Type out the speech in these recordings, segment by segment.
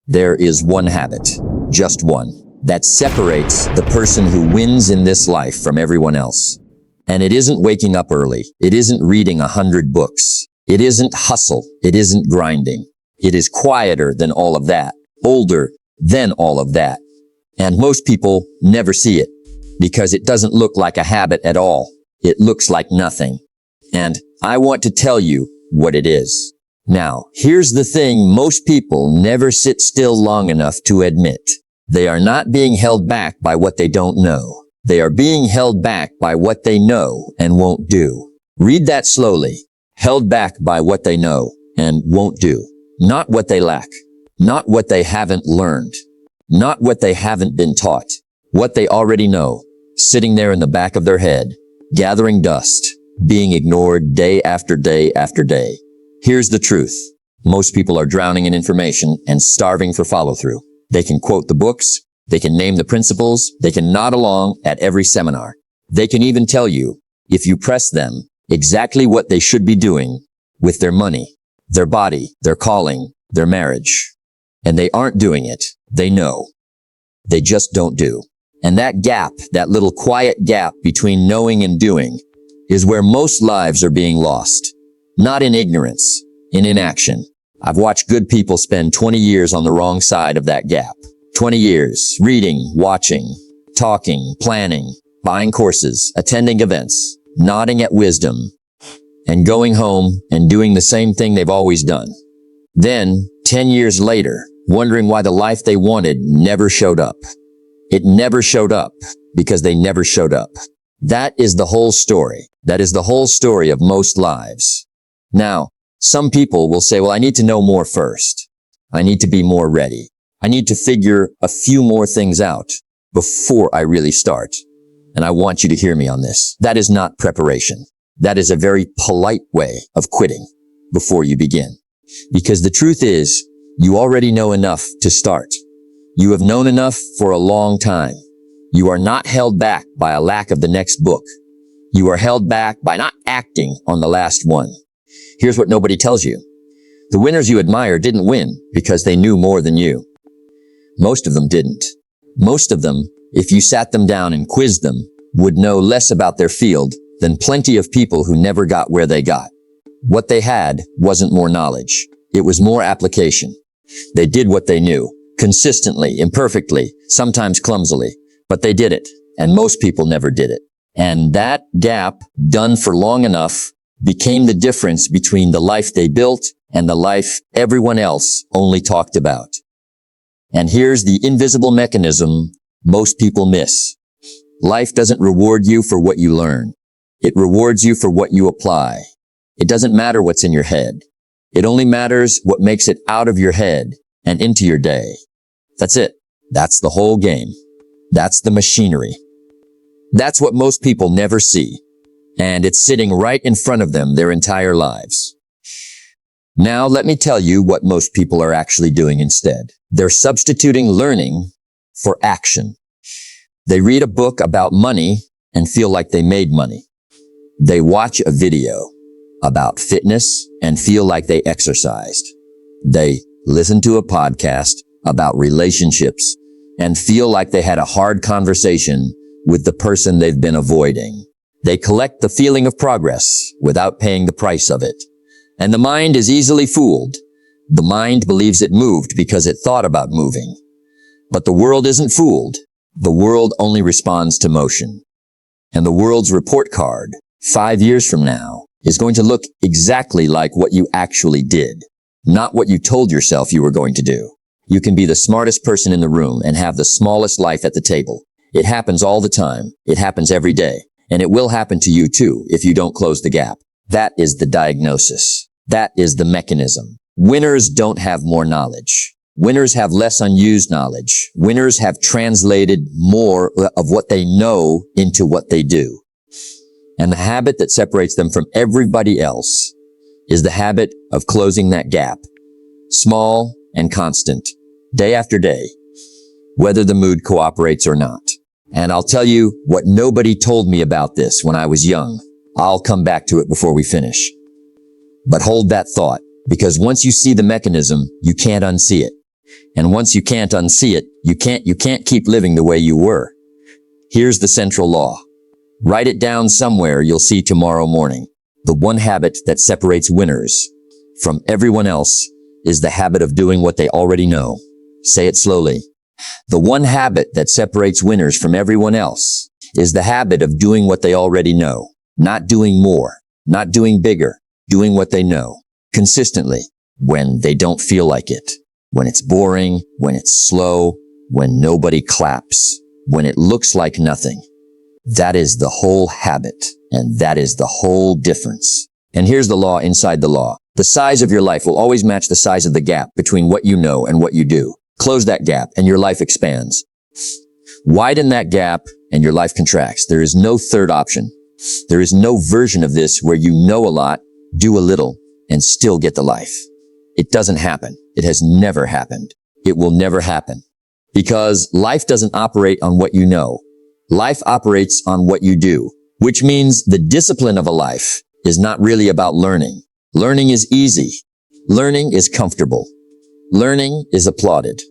There is one habit, just one, that separates the person who wins in this life from everyone else. And it isn't waking up early. It isn't reading 100 books. It isn't hustle. It isn't grinding. It is quieter than all of that, older than all of that. And most people never see it because it doesn't look like a habit at all. It looks like nothing. And I want to tell you what it is. Now, here's the thing most people never sit still long enough to admit. They are not being held back by what they don't know. They are being held back by what they know and won't do. Read that slowly. Held back by what they know and won't do. Not what they lack. Not what they haven't learned. Not what they haven't been taught. What they already know. Sitting there in the back of their head, gathering dust, being ignored day after day after day. Here's the truth. Most people are drowning in information and starving for follow-through. They can quote the books. They can name the principles. They can nod along at every seminar. They can even tell you, if you press them, exactly what they should be doing with their money, their body, their calling, their marriage. And they aren't doing it. They know. They just don't do. And that gap, that little quiet gap between knowing and doing, is where most lives are being lost. Not in ignorance, in inaction. I've watched good people spend 20 years on the wrong side of that gap. 20 years, reading, watching, talking, planning, buying courses, attending events, nodding at wisdom, and going home and doing the same thing they've always done. Then, 10 years later, wondering why the life they wanted never showed up. It never showed up because they never showed up. That is the whole story. That is the whole story of most lives. Now, some people will say, well, I need to know more first. I need to be more ready. I need to figure a few more things out before I really start. And I want you to hear me on this. That is not preparation. That is a very polite way of quitting before you begin. Because the truth is, you already know enough to start. You have known enough for a long time. You are not held back by a lack of the next book. You are held back by not acting on the last one. Here's what nobody tells you. The winners you admire didn't win because they knew more than you. Most of them didn't. Most of them, if you sat them down and quizzed them, would know less about their field than plenty of people who never got where they got. What they had wasn't more knowledge. It was more application. They did what they knew, consistently, imperfectly, sometimes clumsily, but they did it, and most people never did it. And that gap, done for long enough, became the difference between the life they built and the life everyone else only talked about. And here's the invisible mechanism most people miss. Life doesn't reward you for what you learn. It rewards you for what you apply. It doesn't matter what's in your head. It only matters what makes it out of your head and into your day. That's it. That's the whole game. That's the machinery. That's what most people never see. And it's sitting right in front of them their entire lives. Now, let me tell you what most people are actually doing instead. They're substituting learning for action. They read a book about money and feel like they made money. They watch a video about fitness and feel like they exercised. They listen to a podcast about relationships and feel like they had a hard conversation with the person they've been avoiding. They collect the feeling of progress without paying the price of it. And the mind is easily fooled. The mind believes it moved because it thought about moving. But the world isn't fooled. The world only responds to motion. And the world's report card, 5 years from now, is going to look exactly like what you actually did, not what you told yourself you were going to do. You can be the smartest person in the room and have the smallest life at the table. It happens all the time. It happens every day. And it will happen to you too if you don't close the gap. That is the diagnosis. That is the mechanism. Winners don't have more knowledge. Winners have less unused knowledge. Winners have translated more of what they know into what they do. And the habit that separates them from everybody else is the habit of closing that gap. Small and constant, day after day, whether the mood cooperates or not. And I'll tell you what nobody told me about this when I was young. I'll come back to it before we finish. But hold that thought, because once you see the mechanism, you can't unsee it. And once you can't unsee it, you can't keep living the way you were. Here's the central law. Write it down somewhere you'll see tomorrow morning. The one habit that separates winners from everyone else is the habit of doing what they already know. Say it slowly. The one habit that separates winners from everyone else is the habit of doing what they already know. Not doing more, not doing bigger, doing what they know. Consistently, when they don't feel like it, when it's boring, when it's slow, when nobody claps, when it looks like nothing. That is the whole habit, and that is the whole difference. And here's the law inside the law. The size of your life will always match the size of the gap between what you know and what you do. Close that gap, and your life expands. Widen that gap, and your life contracts. There is no third option. There is no version of this where you know a lot, do a little, and still get the life. It doesn't happen. It has never happened. It will never happen. Because life doesn't operate on what you know. Life operates on what you do, which means the discipline of a life is not really about learning. Learning is easy. Learning is comfortable. Learning is applauded.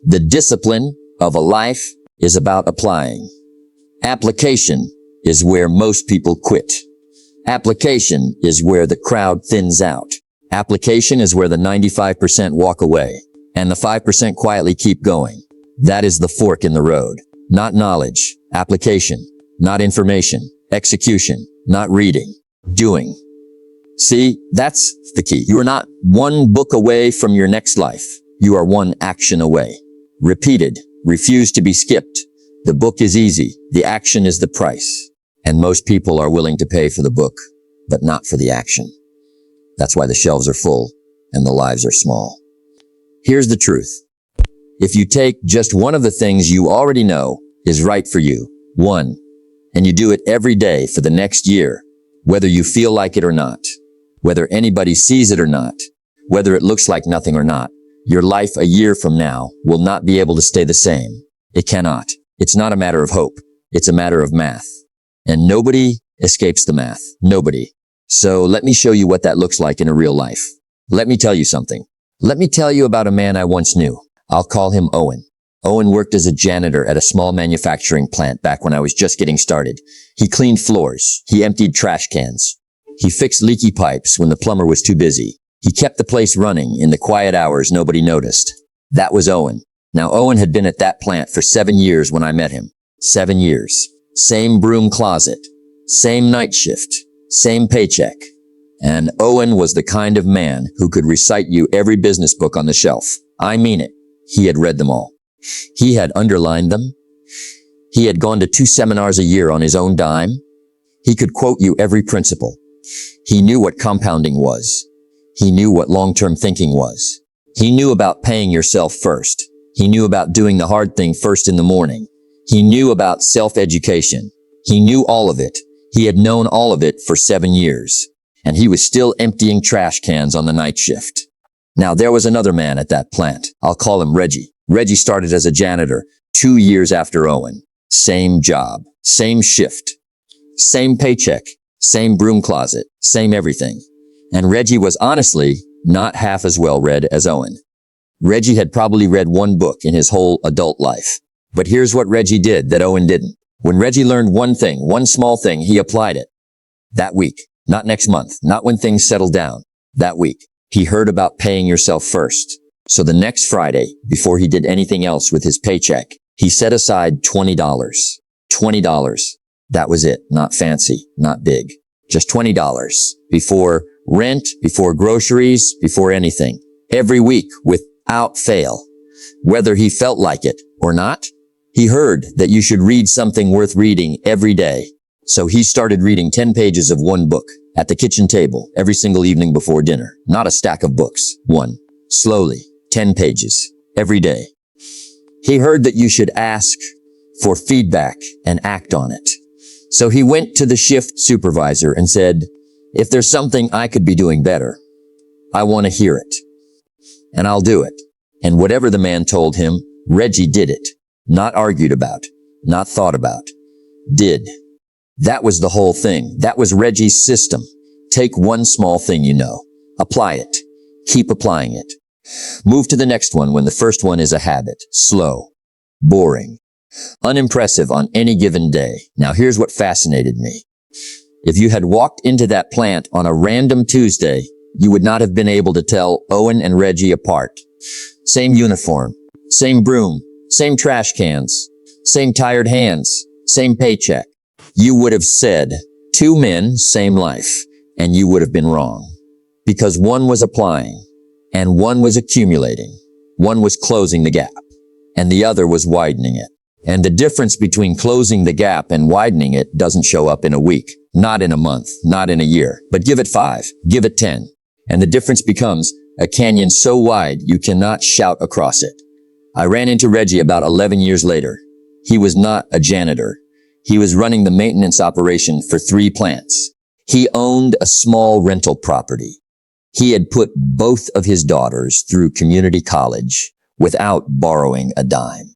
The discipline of a life is about applying. Application is where most people quit. Application is where the crowd thins out. Application is where the 95% walk away and the 5% quietly keep going. That is the fork in the road. Not knowledge, application, not information, execution, not reading, doing. See, that's the key. You are not one book away from your next life. You are one action away. Repeated, refuse to be skipped. The book is easy. The action is the price. And most people are willing to pay for the book, but not for the action. That's why the shelves are full and the lives are small. Here's the truth. If you take just one of the things you already know is right for you, one, and you do it every day for the next year, whether you feel like it or not, whether anybody sees it or not, whether it looks like nothing or not, your life a year from now will not be able to stay the same. It cannot. It's not a matter of hope. It's a matter of math. And nobody escapes the math. Nobody. So let me show you what that looks like in a real life. Let me tell you something. Let me tell you about a man I once knew. I'll call him Owen. Owen worked as a janitor at a small manufacturing plant back when I was just getting started. He cleaned floors. He emptied trash cans. He fixed leaky pipes when the plumber was too busy. He kept the place running in the quiet hours nobody noticed. That was Owen. Now, Owen had been at that plant for 7 years when I met him. 7 years. Same broom closet. Same night shift. Same paycheck. And Owen was the kind of man who could recite you every business book on the shelf. I mean it. He had read them all. He had underlined them. He had gone to 2 seminars a year on his own dime. He could quote you every principle. He knew what compounding was. He knew what long-term thinking was. He knew about paying yourself first. He knew about doing the hard thing first in the morning. He knew about self-education. He knew all of it. He had known all of it for 7 years. And he was still emptying trash cans on the night shift. Now, there was another man at that plant. I'll call him Reggie. Reggie started as a janitor 2 years after Owen. Same job, same shift, same paycheck, same broom closet, same everything. And Reggie was honestly not half as well read as Owen. Reggie had probably read 1 book in his whole adult life. But here's what Reggie did that Owen didn't. When Reggie learned one thing, one small thing, he applied it. That week, not next month, not when things settled down. That week. He heard about paying yourself first. So the next Friday, before he did anything else with his paycheck, he set aside $20. $20. That was it. Not fancy, not big. Just $20. Before rent, before groceries, before anything. Every week, without fail. Whether he felt like it or not, he heard that you should read something worth reading every day. So he started reading 10 pages of 1 book at the kitchen table every single evening before dinner. Not a stack of books. 1. Slowly. 10 pages. Every day. He heard that you should ask for feedback and act on it. So he went to the shift supervisor and said, if there's something I could be doing better, I want to hear it. And I'll do it. And whatever the man told him, Reggie did it. Not argued about. Not thought about. Did. That was the whole thing. That was Reggie's system. Take one small thing you know. Apply it. Keep applying it. Move to the next one when the first one is a habit. Slow, boring, unimpressive on any given day. Now here's what fascinated me. If you had walked into that plant on a random Tuesday, you would not have been able to tell Owen and Reggie apart. Same uniform, same broom, same trash cans, same tired hands, same paycheck. You would have said, two men, same life, and you would have been wrong. Because one was applying, and one was accumulating. One was closing the gap, and the other was widening it. And the difference between closing the gap and widening it doesn't show up in a week, not in a month, not in a year. But give it 5, give it 10. And the difference becomes a canyon so wide you cannot shout across it. I ran into Reggie about 11 years later. He was not a janitor. He was running the maintenance operation for 3 plants. He owned a small rental property. He had put both of his daughters through community college without borrowing a dime.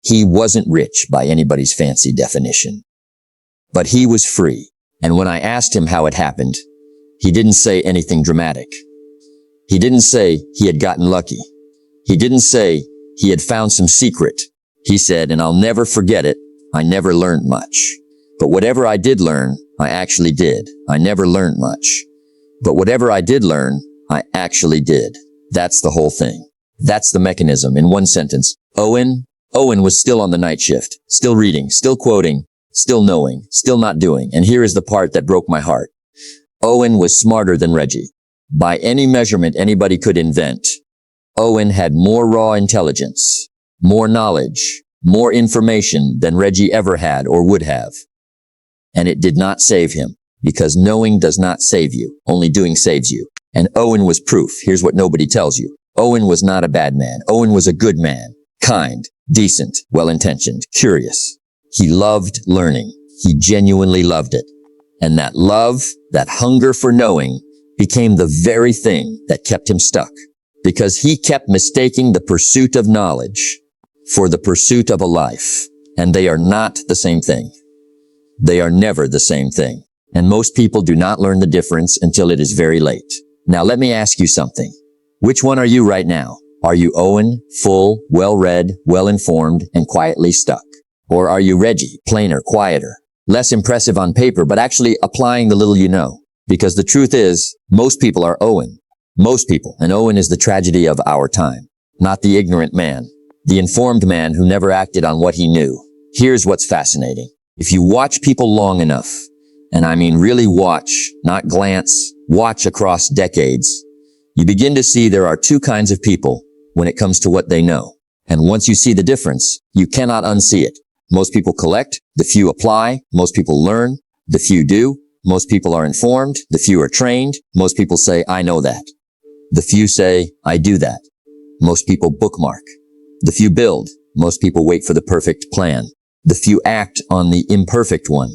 He wasn't rich by anybody's fancy definition, but he was free. And when I asked him how it happened, he didn't say anything dramatic. He didn't say he had gotten lucky. He didn't say he had found some secret. He said, and I'll never forget it, I never learned much. But whatever I did learn, I actually did. I never learned much. But whatever I did learn, I actually did. That's the whole thing. That's the mechanism. In one sentence, Owen was still on the night shift, still reading, still quoting, still knowing, still not doing. And here is the part that broke my heart. Owen was smarter than Reggie. By any measurement anybody could invent, Owen had more raw intelligence, more knowledge, more information than Reggie ever had or would have. And it did not save him, because knowing does not save you. Only doing saves you. And Owen was proof. Here's what nobody tells you. Owen was not a bad man. Owen was a good man. Kind, decent, well-intentioned, curious. He loved learning. He genuinely loved it. And that love, that hunger for knowing, became the very thing that kept him stuck. Because he kept mistaking the pursuit of knowledge for the pursuit of a life. And they are not the same thing. They are never the same thing. And most people do not learn the difference until it is very late. Now let me ask you something. Which one are you right now? Are you Owen, full, well-read, well-informed, and quietly stuck? Or are you Reggie, plainer, quieter, less impressive on paper, but actually applying the little you know? Because the truth is, most people are Owen. Most people. And Owen is the tragedy of our time. Not the ignorant man. The informed man who never acted on what he knew. Here's what's fascinating. If you watch people long enough, and I mean really watch, not glance, watch across decades, you begin to see there are 2 kinds of people when it comes to what they know. And once you see the difference, you cannot unsee it. Most people collect, the few apply, most people learn, the few do, most people are informed, the few are trained, most people say, I know that. The few say, I do that. Most people bookmark. The few build, most people wait for the perfect plan. The few act on the imperfect one.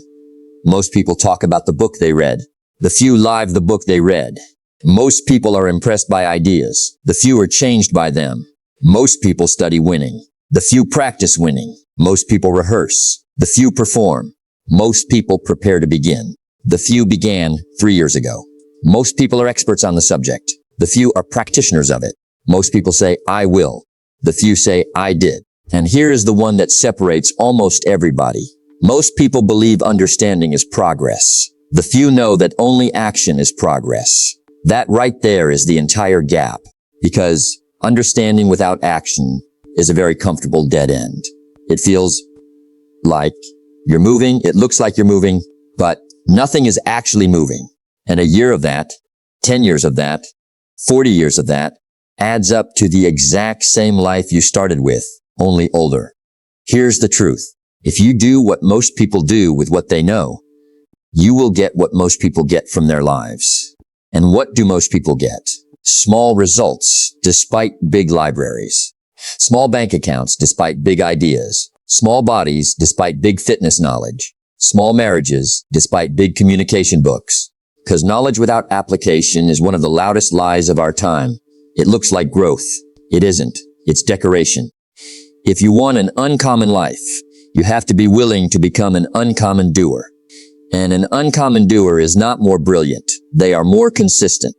Most people talk about the book they read. The few live the book they read. Most people are impressed by ideas. The few are changed by them. Most people study winning. The few practice winning. Most people rehearse. The few perform. Most people prepare to begin. The few began 3 years ago. Most people are experts on the subject. The few are practitioners of it. Most people say, I will. The few say, I did. And here is the one that separates almost everybody. Most people believe understanding is progress. The few know that only action is progress. That right there is the entire gap, because understanding without action is a very comfortable dead end. It feels like you're moving, it looks like you're moving, but nothing is actually moving. And a year of that, 10 years of that, 40 years of that adds up to the exact same life you started with, only older. Here's the truth. If you do what most people do with what they know, you will get what most people get from their lives. And what do most people get? Small results, despite big libraries. Small bank accounts, despite big ideas. Small bodies, despite big fitness knowledge. Small marriages, despite big communication books. Because knowledge without application is one of the loudest lies of our time. It looks like growth. It isn't. It's decoration. If you want an uncommon life, you have to be willing to become an uncommon doer. And an uncommon doer is not more brilliant. They are more consistent.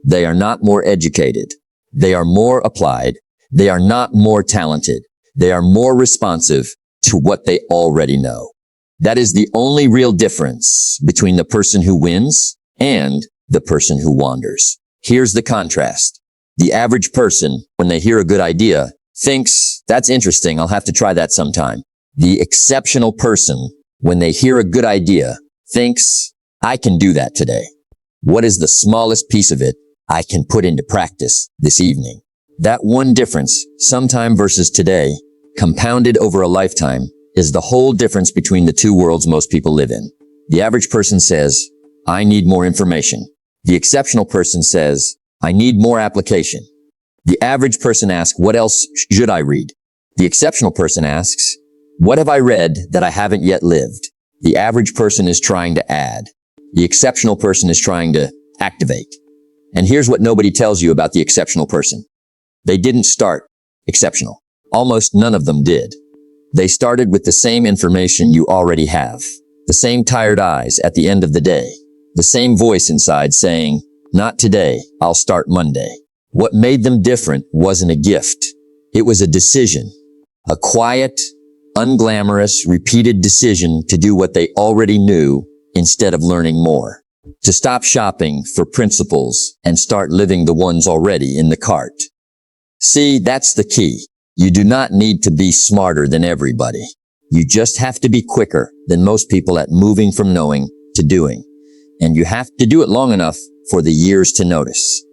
They are not more educated. They are more applied. They are not more talented. They are more responsive to what they already know. That is the only real difference between the person who wins and the person who wanders. Here's the contrast. The average person, when they hear a good idea, thinks, that's interesting, I'll have to try that sometime. The exceptional person, when they hear a good idea, thinks, I can do that today. What is the smallest piece of it I can put into practice this evening? That one difference, sometime versus today, compounded over a lifetime, is the whole difference between the two worlds most people live in. The average person says, I need more information. The exceptional person says, I need more application. The average person asks, what else should I read? The exceptional person asks, what have I read that I haven't yet lived? The average person is trying to add. The exceptional person is trying to activate. And here's what nobody tells you about the exceptional person. They didn't start exceptional. Almost none of them did. They started with the same information you already have. The same tired eyes at the end of the day. The same voice inside saying, not today, I'll start Monday. What made them different wasn't a gift. It was a decision. A quiet, unglamorous, repeated decision to do what they already knew instead of learning more. To stop shopping for principles and start living the ones already in the cart. See, that's the key. You do not need to be smarter than everybody. You just have to be quicker than most people at moving from knowing to doing. And you have to do it long enough for the years to notice.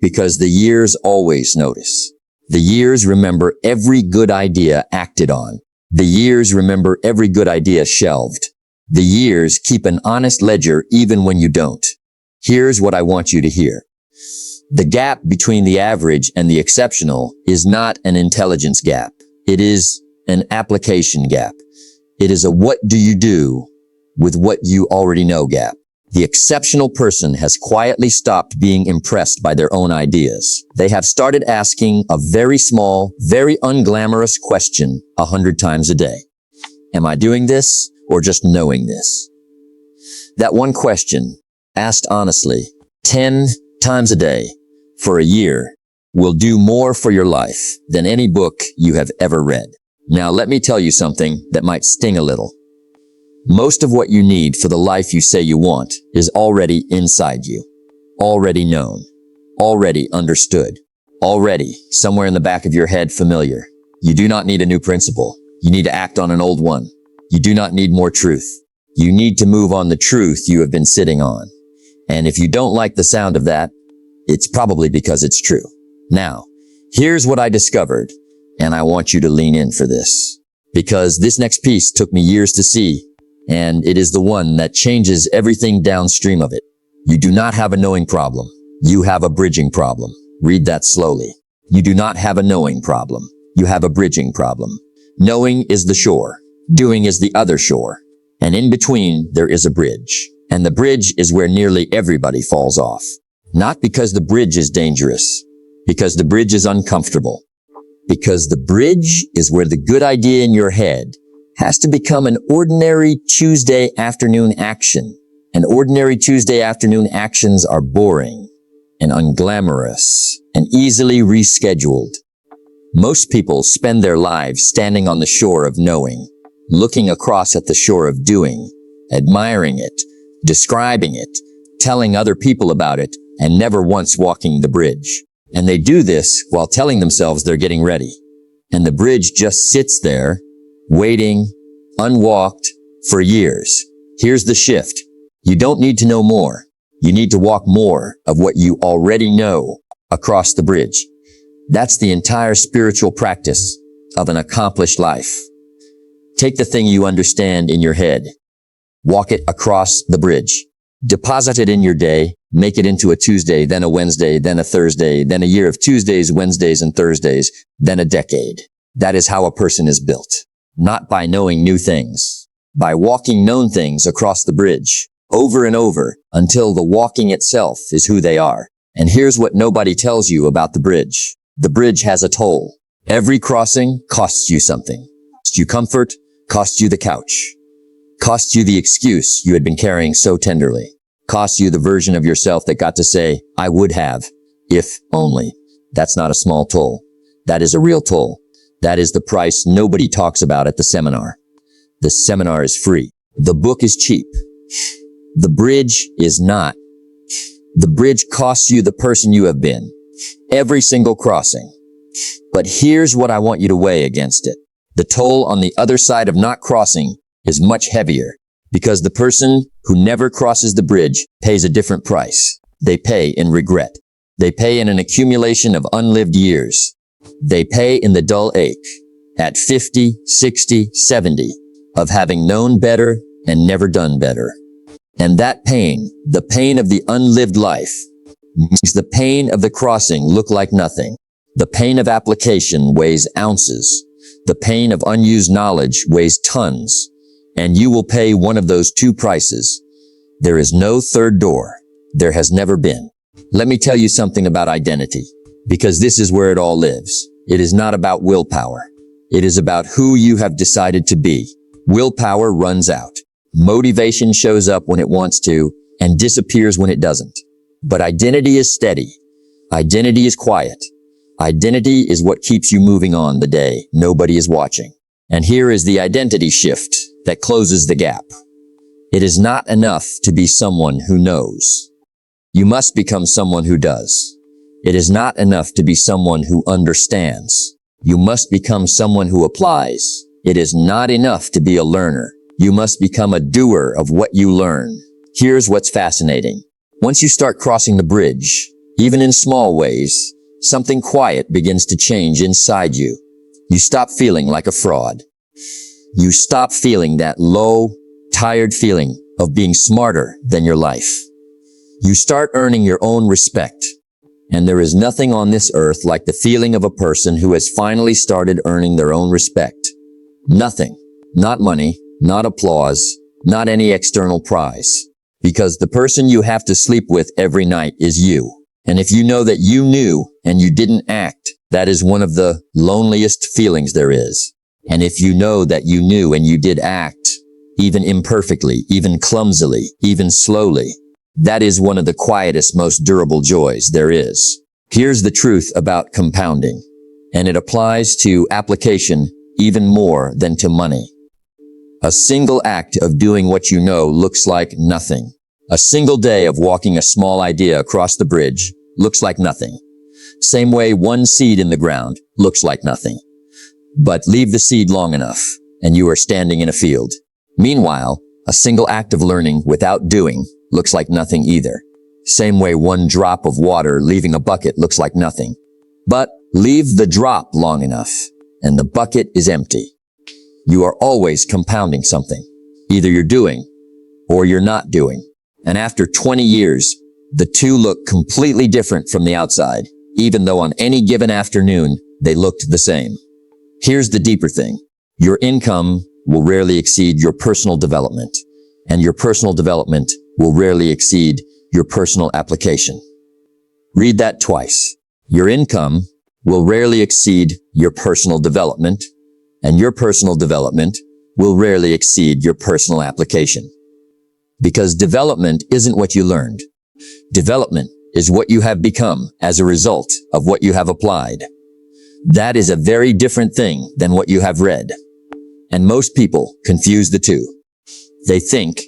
Because the years always notice. The years remember every good idea acted on. The years remember every good idea shelved. The years keep an honest ledger even when you don't. Here's what I want you to hear. The gap between the average and the exceptional is not an intelligence gap. It is an application gap. It is a what do you do with what you already know gap. The exceptional person has quietly stopped being impressed by their own ideas. They have started asking a very small, very unglamorous question 100 times a day. Am I doing this or just knowing this? That one question, asked honestly, 10 times a day for a year, will do more for your life than any book you have ever read. Now let me tell you something that might sting a little. Most of what you need for the life you say you want is already inside you, already known, already understood, already somewhere in the back of your head familiar. You do not need a new principle. You need to act on an old one. You do not need more truth. You need to move on the truth you have been sitting on. And if you don't like the sound of that, it's probably because it's true. Now, here's what I discovered, and I want you to lean in for this. Because this next piece took me years to see, and it is the one that changes everything downstream of it. You do not have a knowing problem. You have a bridging problem. Read that slowly. You do not have a knowing problem. You have a bridging problem. Knowing is the shore. Doing is the other shore. And in between, there is a bridge. And the bridge is where nearly everybody falls off. Not because the bridge is dangerous. Because the bridge is uncomfortable. Because the bridge is where the good idea in your head has to become an ordinary Tuesday afternoon action. And ordinary Tuesday afternoon actions are boring and unglamorous and easily rescheduled. Most people spend their lives standing on the shore of knowing, looking across at the shore of doing, admiring it, describing it, telling other people about it, and never once walking the bridge. And they do this while telling themselves they're getting ready. And the bridge just sits there, waiting, unwalked, for years. Here's the shift. You don't need to know more. You need to walk more of what you already know across the bridge. That's the entire spiritual practice of an accomplished life. Take the thing you understand in your head. Walk it across the bridge. Deposit it in your day. Make it into a Tuesday, then a Wednesday, then a Thursday, then a year of Tuesdays, Wednesdays, and Thursdays, then a decade. That is how a person is built. Not by knowing new things, by walking known things across the bridge, over and over, until the walking itself is who they are. And here's what nobody tells you about the bridge. The bridge has a toll. Every crossing costs you something. Costs you comfort, costs you the couch. Costs you the excuse you had been carrying so tenderly. Costs you the version of yourself that got to say, I would have, if only. That's not a small toll. That is a real toll. That is the price nobody talks about at the seminar. The seminar is free. The book is cheap. The bridge is not. The bridge costs you the person you have been. Every single crossing. But here's what I want you to weigh against it. The toll on the other side of not crossing is much heavier because the person who never crosses the bridge pays a different price. They pay in regret. They pay in an accumulation of unlived years. They pay in the dull ache at 50, 60, 70 of having known better and never done better. And that pain, the pain of the unlived life, makes the pain of the crossing look like nothing. The pain of application weighs ounces. The pain of unused knowledge weighs tons. And you will pay one of those two prices. There is no third door. There has never been. Let me tell you something about identity, because this is where it all lives. It is not about willpower. It is about who you have decided to be. Willpower runs out. Motivation shows up when it wants to and disappears when it doesn't. But identity is steady. Identity is quiet. Identity is what keeps you moving on the day nobody is watching. And here is the identity shift that closes the gap. It is not enough to be someone who knows. You must become someone who does. It is not enough to be someone who understands. You must become someone who applies. It is not enough to be a learner. You must become a doer of what you learn. Here's what's fascinating. Once you start crossing the bridge, even in small ways, something quiet begins to change inside you. You stop feeling like a fraud. You stop feeling that low, tired feeling of being smarter than your life. You start earning your own respect. And there is nothing on this earth like the feeling of a person who has finally started earning their own respect. Nothing. Not money, not applause, not any external prize. Because the person you have to sleep with every night is you. And if you know that you knew and you didn't act, that is one of the loneliest feelings there is. And if you know that you knew and you did act, even imperfectly, even clumsily, even slowly, that is one of the quietest, most durable joys there is. Here's the truth about compounding, and it applies to application even more than to money. A single act of doing what you know looks like nothing. A single day of walking a small idea across the bridge looks like nothing. Same way one seed in the ground looks like nothing. But leave the seed long enough, and you are standing in a field. Meanwhile, a single act of learning without doing looks like nothing either. Same way one drop of water leaving a bucket looks like nothing. But leave the drop long enough, and the bucket is empty. You are always compounding something. Either you're doing, or you're not doing. And after 20 years, the two look completely different from the outside, even though on any given afternoon, they looked the same. Here's the deeper thing. Your income will rarely exceed your personal development, and your personal development will rarely exceed your personal application. Read that twice. Your income will rarely exceed your personal development, and your personal development will rarely exceed your personal application. Because development isn't what you learned. Development is what you have become as a result of what you have applied. That is a very different thing than what you have read. And most people confuse the two. They think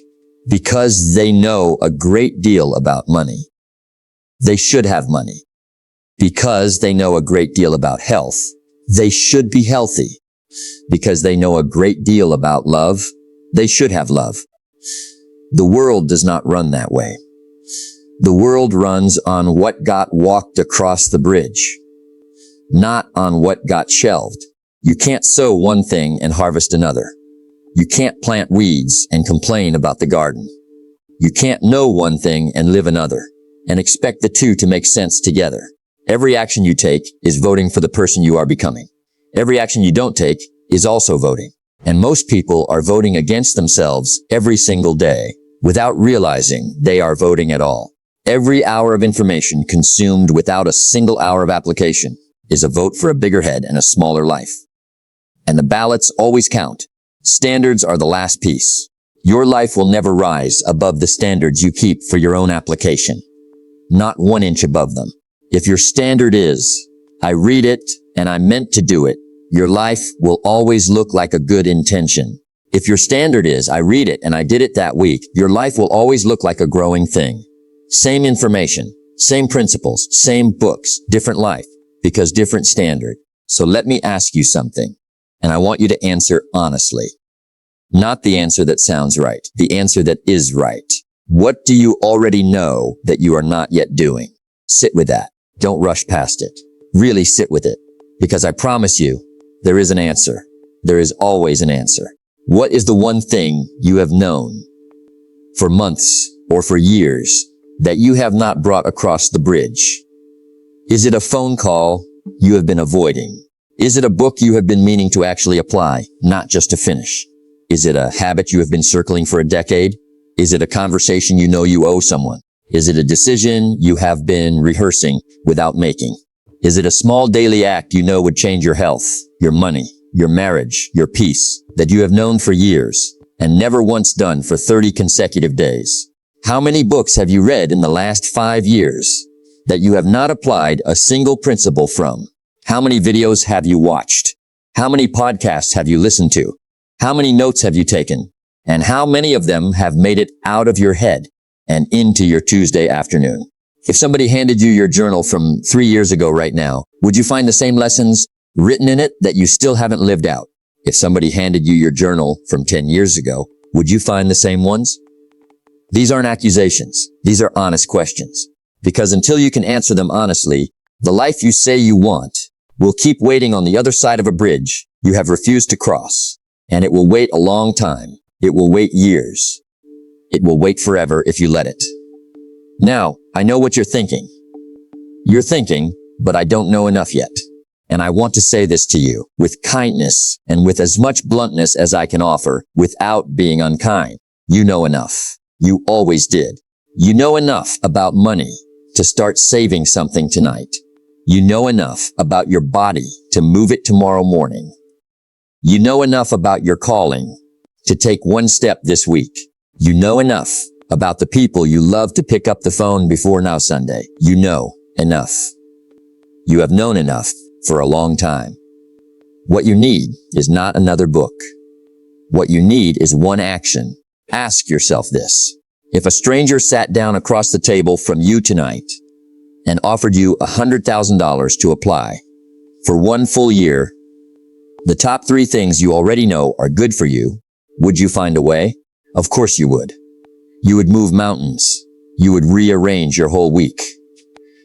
because they know a great deal about money, they should have money. Because they know a great deal about health, they should be healthy. Because they know a great deal about love, they should have love. The world does not run that way. The world runs on what got walked across the bridge, not on what got shelved. You can't sow one thing and harvest another. You can't plant weeds and complain about the garden. You can't know one thing and live another, and expect the two to make sense together. Every action you take is voting for the person you are becoming. Every action you don't take is also voting. And most people are voting against themselves every single day without realizing they are voting at all. Every hour of information consumed without a single hour of application is a vote for a bigger head and a smaller life. And the ballots always count. Standards are the last piece. Your life will never rise above the standards you keep for your own application. Not 1 inch above them. If your standard is, I read it and I meant to do it, your life will always look like a good intention. If your standard is, I read it and I did it that week, your life will always look like a growing thing. Same information, same principles, same books, different life, because different standard. So let me ask you something, and I want you to answer honestly. Not the answer that sounds right, the answer that is right. What do you already know that you are not yet doing? Sit with that. Don't rush past it. Really sit with it, because I promise you, there is an answer. There is always an answer. What is the one thing you have known for months or for years that you have not brought across the bridge? Is it a phone call you have been avoiding? Is it a book you have been meaning to actually apply, not just to finish? Is it a habit you have been circling for a decade? Is it a conversation you know you owe someone? Is it a decision you have been rehearsing without making? Is it a small daily act you know would change your health, your money, your marriage, your peace, that you have known for years and never once done for 30 consecutive days? How many books have you read in the last 5 years that you have not applied a single principle from? How many videos have you watched? How many podcasts have you listened to? How many notes have you taken? And how many of them have made it out of your head and into your Tuesday afternoon? If somebody handed you your journal from 3 years ago right now, would you find the same lessons written in it that you still haven't lived out? If somebody handed you your journal from 10 years ago, would you find the same ones? These aren't accusations. These are honest questions. Because until you can answer them honestly, the life you say you want will keep waiting on the other side of a bridge you have refused to cross. And it will wait a long time. It will wait years. It will wait forever if you let it. Now, I know what you're thinking. You're thinking, but I don't know enough yet. And I want to say this to you with kindness and with as much bluntness as I can offer without being unkind. You know enough. You always did. You know enough about money to start saving something tonight. You know enough about your body to move it tomorrow morning. You know enough about your calling to take one step this week. You know enough about the people you love to pick up the phone before now Sunday. You know enough. You have known enough for a long time. What you need is not another book. What you need is one action. Ask yourself this. If a stranger sat down across the table from you tonight and offered you $100,000 to apply for 1 full year, the top 3 things you already know are good for you, would you find a way? Of course you would. You would move mountains. You would rearrange your whole week.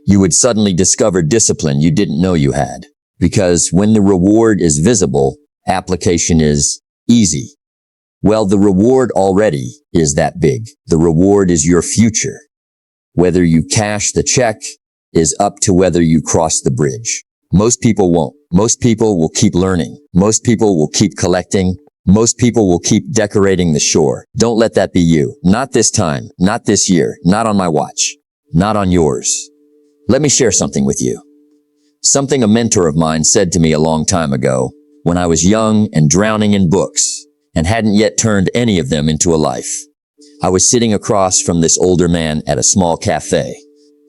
You would suddenly discover discipline you didn't know you had. Because when the reward is visible, application is easy. Well, the reward already is that big. The reward is your future. Whether you cash the check is up to whether you cross the bridge. Most people won't. Most people will keep learning. Most people will keep collecting. Most people will keep decorating the shore. Don't let that be you. Not this time. Not this year. Not on my watch. Not on yours. Let me share something with you. Something a mentor of mine said to me a long time ago when I was young and drowning in books and hadn't yet turned any of them into a life. I was sitting across from this older man at a small cafe,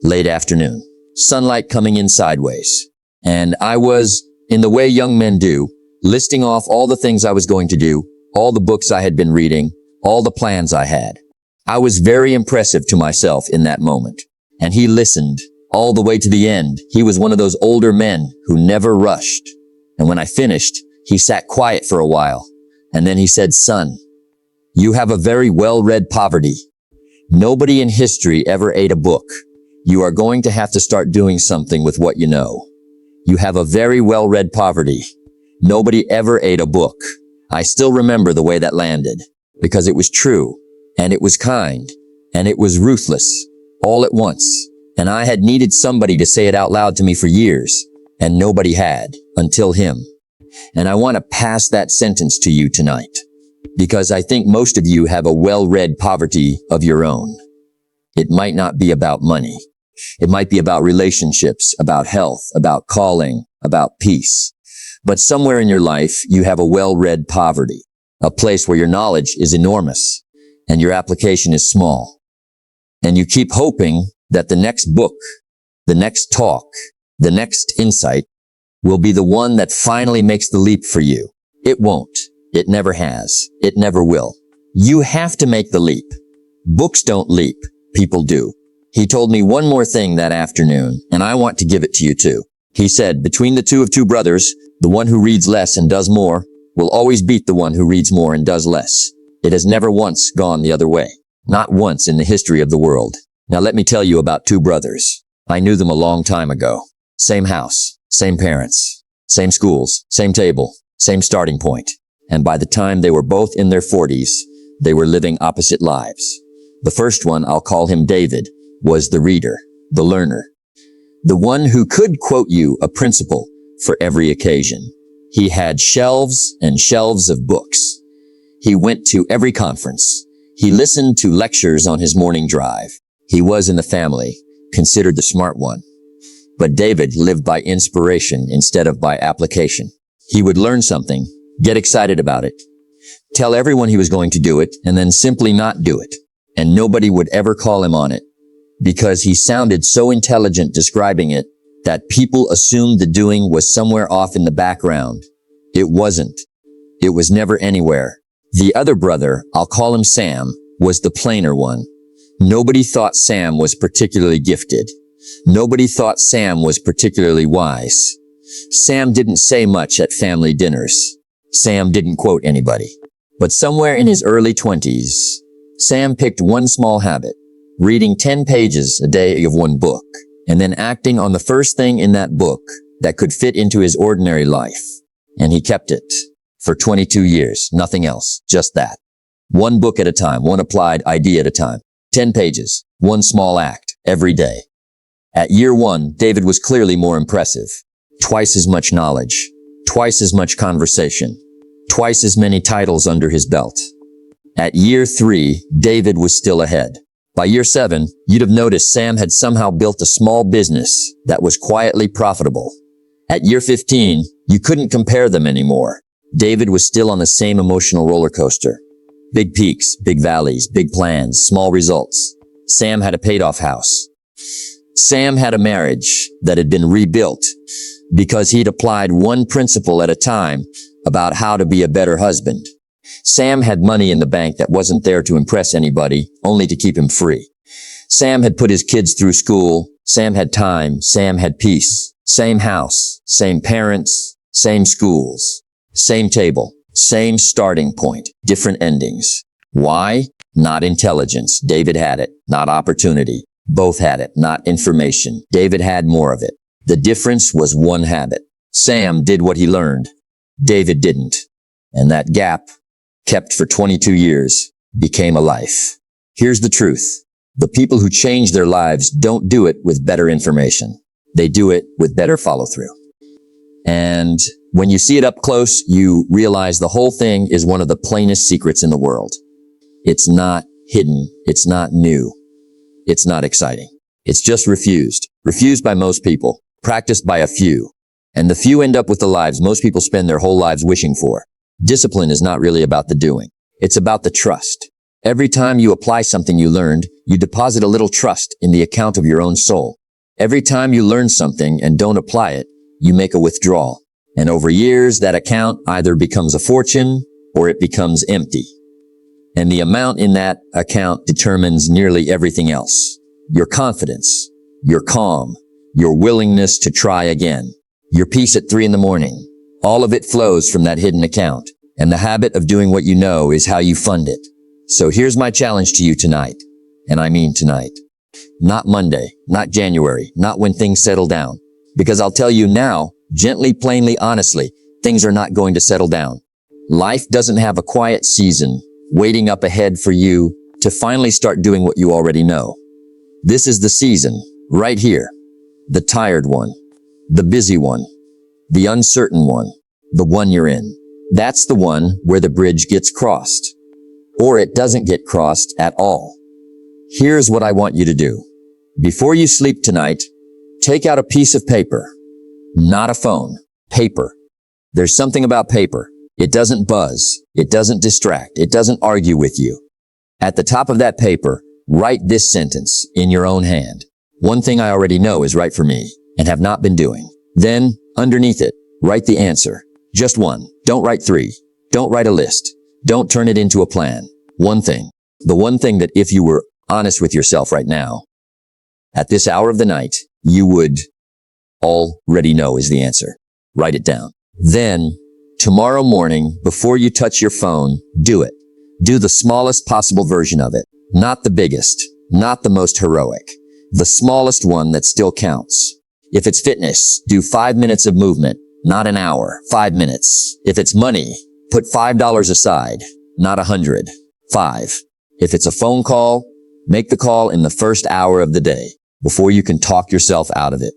late afternoon, sunlight coming in sideways. And I was, in the way young men do, listing off all the things I was going to do, all the books I had been reading, all the plans I had. I was very impressive to myself in that moment. And he listened all the way to the end. He was one of those older men who never rushed. And when I finished, he sat quiet for a while. And then he said, "Son, you have a very well-read poverty. Nobody in history ever ate a book. You are going to have to start doing something with what you know. You have a very well-read poverty. Nobody ever ate a book." I still remember the way that landed, because it was true, and it was kind, and it was ruthless, all at once. And I had needed somebody to say it out loud to me for years, and nobody had, until him. And I want to pass that sentence to you tonight, because I think most of you have a well-read poverty of your own. It might not be about money. It might be about relationships, about health, about calling, about peace. But somewhere in your life, you have a well-read poverty, a place where your knowledge is enormous and your application is small. And you keep hoping that the next book, the next talk, the next insight will be the one that finally makes the leap for you. It won't. It never has. It never will. You have to make the leap. Books don't leap. People do. He told me one more thing that afternoon, and I want to give it to you too. He said, between the two of two brothers, the one who reads less and does more will always beat the one who reads more and does less. It has never once gone the other way. Not once in the history of the world. Now let me tell you about two brothers. I knew them a long time ago. Same house, same parents, same schools, same table, same starting point. And by the time they were both in their 40s, they were living opposite lives. The first one, I'll call him David, was the reader, the learner. The one who could quote you a principle for every occasion. He had shelves and shelves of books. He went to every conference. He listened to lectures on his morning drive. He was in the family, considered the smart one. But David lived by inspiration instead of by application. He would learn something, get excited about it, tell everyone he was going to do it, and then simply not do it. And nobody would ever call him on it, because he sounded so intelligent describing it that people assumed the doing was somewhere off in the background. It wasn't. It was never anywhere. The other brother, I'll call him Sam, was the plainer one. Nobody thought Sam was particularly gifted. Nobody thought Sam was particularly wise. Sam didn't say much at family dinners. Sam didn't quote anybody. But somewhere in his early 20s, Sam picked one small habit, reading 10 pages a day of one book, and then acting on the first thing in that book that could fit into his ordinary life. And he kept it for 22 years, nothing else, just that. One book at a time, one applied idea at a time. 10 pages, one small act, every day. At year 1, David was clearly more impressive. Twice as much knowledge, twice as much conversation, twice as many titles under his belt. At year 3, David was still ahead. By year 7, you'd have noticed Sam had somehow built a small business that was quietly profitable. At year 15, you couldn't compare them anymore. David was still on the same emotional roller coaster. Big peaks, big valleys, big plans, small results. Sam had a paid-off house. Sam had a marriage that had been rebuilt because he'd applied one principle at a time about how to be a better husband. Sam had money in the bank that wasn't there to impress anybody, only to keep him free. Sam had put his kids through school. Sam had time. Sam had peace. Same house, same parents, same schools, same table, same starting point, different endings. Why? Not intelligence. David had it, not opportunity. Both had it, not information. David had more of it. The difference was one habit. Sam did what he learned. David didn't. And that gap, kept for 22 years, became a life. Here's the truth. The people who change their lives don't do it with better information. They do it with better follow-through. And when you see it up close, you realize the whole thing is one of the plainest secrets in the world. It's not hidden. It's not new. It's not exciting. It's just refused. Refused by most people. Practiced by a few. And the few end up with the lives most people spend their whole lives wishing for. Discipline is not really about the doing. It's about the trust. Every time you apply something you learned, you deposit a little trust in the account of your own soul. Every time you learn something and don't apply it, you make a withdrawal. And over years, that account either becomes a fortune or it becomes empty. And the amount in that account determines nearly everything else. Your confidence, your calm, your willingness to try again, your peace at 3 a.m. All of it flows from that hidden account. And the habit of doing what you know is how you fund it. So here's my challenge to you tonight. And I mean tonight. Not Monday, not January, not when things settle down. Because I'll tell you now, gently, plainly, honestly, things are not going to settle down. Life doesn't have a quiet season waiting up ahead for you to finally start doing what you already know. This is the season, right here. The tired one, the busy one, the uncertain one, the one you're in. That's the one where the bridge gets crossed. Or it doesn't get crossed at all. Here's what I want you to do. Before you sleep tonight, take out a piece of paper. Not a phone. Paper. There's something about paper. It doesn't buzz. It doesn't distract. It doesn't argue with you. At the top of that paper, write this sentence in your own hand. One thing I already know is right for me and have not been doing. Then Underneath it, write the answer. Just one. Don't write three. Don't write a list. Don't turn it into a plan. One thing. The one thing that if you were honest with yourself right now, at this hour of the night, you would already know is the answer. Write it down. Then, tomorrow morning, before you touch your phone, do it. Do the smallest possible version of it. Not the biggest, not the most heroic. The smallest one that still counts. If it's fitness, do 5 minutes of movement, not an hour, 5 minutes. If it's money, put $5 aside, not 100, 5. If it's a phone call, make the call in the first hour of the day, before you can talk yourself out of it.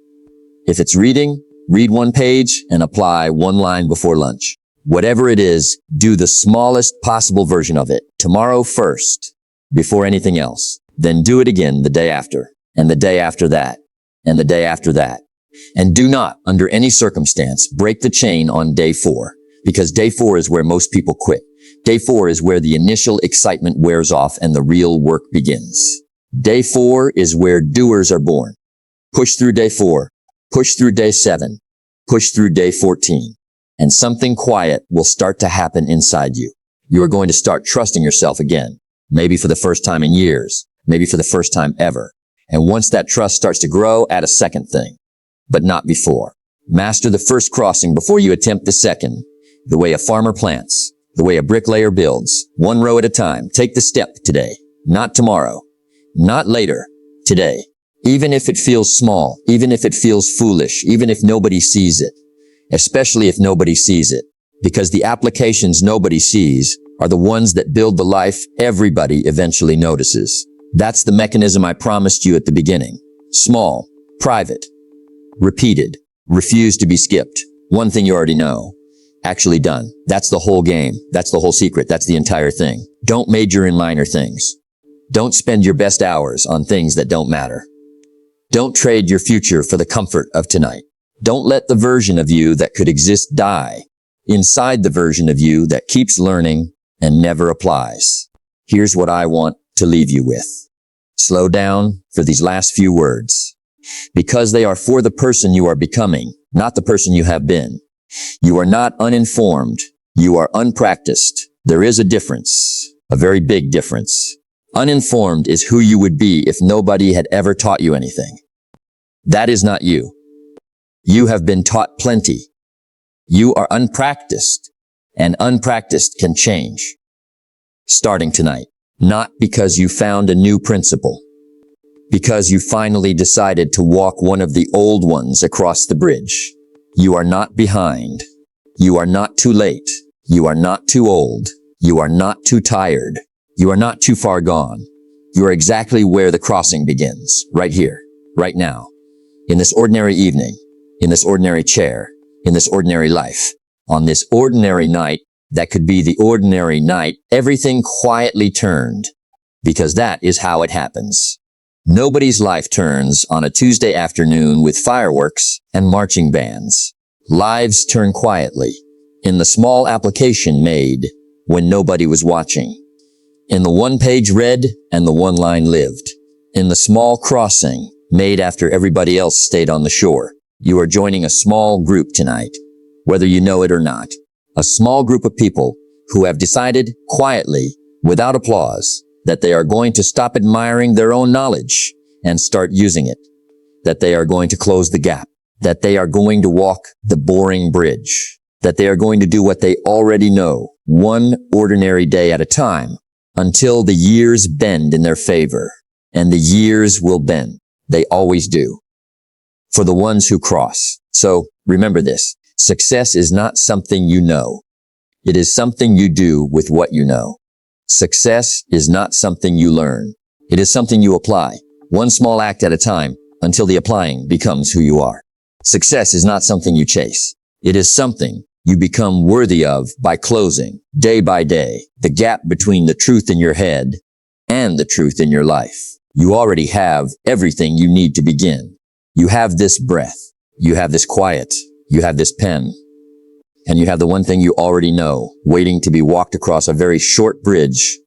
If it's reading, read 1 page and apply 1 line before lunch. Whatever it is, do the smallest possible version of it, tomorrow first, before anything else. Then do it again the day after, and the day after that, and the day after that. And do not, under any circumstance, break the chain on day 4, because day 4 is where most people quit. Day 4 is where the initial excitement wears off and the real work begins. Day 4 is where doers are born. Push through day 4, push through day 7, push through day 14, and something quiet will start to happen inside you. You are going to start trusting yourself again, maybe for the first time in years, maybe for the first time ever. And once that trust starts to grow, add a second thing, but not before. Master the first crossing before you attempt the second. The way a farmer plants, the way a bricklayer builds, 1 row at a time. Take the step today, not tomorrow, not later, today. Even if it feels small, even if it feels foolish, even if nobody sees it, especially if nobody sees it, because the applications nobody sees are the ones that build the life everybody eventually notices. That's the mechanism I promised you at the beginning. Small, private, repeated, refused to be skipped. One thing you already know. Actually done. That's the whole game. That's the whole secret. That's the entire thing. Don't major in minor things. Don't spend your best hours on things that don't matter. Don't trade your future for the comfort of tonight. Don't let the version of you that could exist die inside the version of you that keeps learning and never applies. Here's what I want to leave you with. Slow down for these last few words, because they are for the person you are becoming, not the person you have been. You are not uninformed. You are unpracticed. There is a difference, a very big difference. Uninformed is who you would be if nobody had ever taught you anything. That is not you. You have been taught plenty. You are unpracticed, and unpracticed can change. Starting tonight, not because you found a new principle, because you finally decided to walk one of the old ones across the bridge. You are not behind. You are not too late. You are not too old. You are not too tired. You are not too far gone. You are exactly where the crossing begins, right here, right now, in this ordinary evening, in this ordinary chair, in this ordinary life, on this ordinary night that could be the ordinary night, everything quietly turned, because that is how it happens. Nobody's life turns on a Tuesday afternoon with fireworks and marching bands. Lives turn quietly, in the small application made when nobody was watching, in the 1 page read and the 1 line lived, in the small crossing made after everybody else stayed on the shore. You are joining a small group tonight, whether you know it or not. A small group of people who have decided quietly, without applause, that they are going to stop admiring their own knowledge and start using it, that they are going to close the gap, that they are going to walk the boring bridge, that they are going to do what they already know, one ordinary day at a time, until the years bend in their favor. And the years will bend. They always do. For the ones who cross. So remember this. Success is not something you know. It is something you do with what you know. Success is not something you learn. It is something you apply, one small act at a time, until the applying becomes who you are. Success is not something you chase. It is something you become worthy of by closing, day by day, the gap between the truth in your head and the truth in your life. You already have everything you need to begin. You have this breath. You have this quiet. You have this pen. And you have the one thing you already know, waiting to be walked across a very short bridge